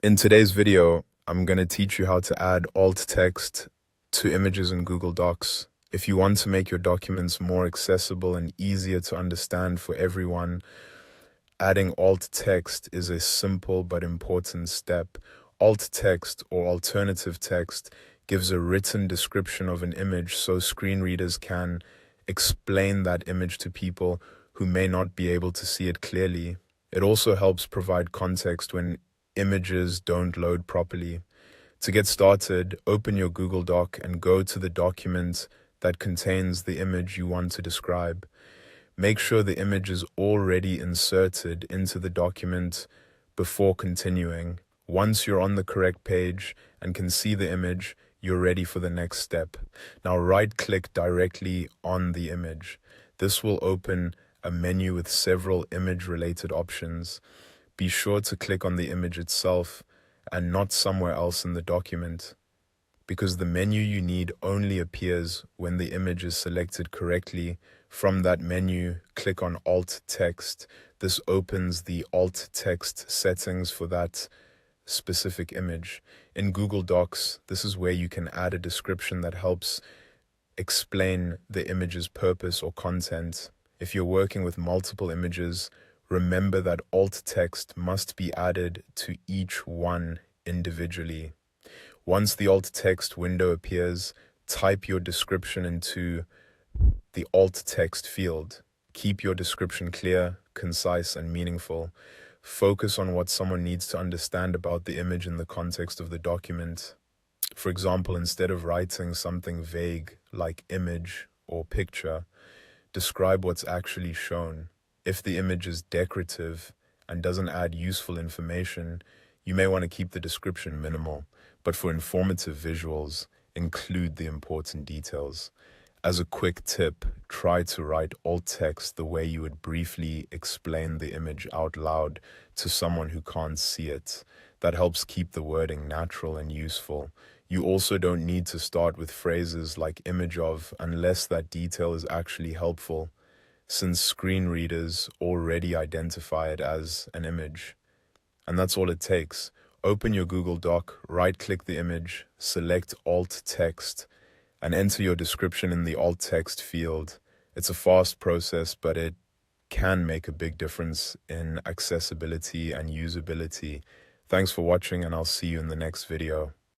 In today's video, I'm going to teach you how to add alt text to images in Google Docs. If you want to make your documents more accessible and easier to understand for everyone, adding alt text is a simple but important step. Alt text or alternative text gives a written description of an image so screen readers can explain that image to people who may not be able to see it clearly. It also helps provide context when images don't load properly. To get started, open your Google Doc and go to the document that contains the image you want to describe. Make sure the image is already inserted into the document before continuing. Once you're on the correct page and can see the image, you're ready for the next step. Now right-click directly on the image. This will open a menu with several image-related options. Be sure to click on the image itself and not somewhere else in the document, because the menu you need only appears when the image is selected correctly. From that menu, click on Alt Text. This opens the alt text settings for that specific image. In Google Docs, this is where you can add a description that helps explain the image's purpose or content. If you're working with multiple images, remember that alt text must be added to each one individually. Once the alt text window appears, type your description into the alt text field. Keep your description clear, concise, and meaningful. Focus on what someone needs to understand about the image in the context of the document. For example, instead of writing something vague like image or picture, describe what's actually shown. If the image is decorative and doesn't add useful information, you may want to keep the description minimal, but for informative visuals, include the important details. As a quick tip, try to write alt text the way you would briefly explain the image out loud to someone who can't see it. That helps keep the wording natural and useful. You also don't need to start with phrases like image of unless that detail is actually helpful, since screen readers already identify it as an image. And that's all it takes. Open your Google Doc, right-click the image, select alt text, and enter your description in the alt text field. It's a fast process, but it can make a big difference in accessibility and usability. Thanks for watching, and I'll see you in the next video.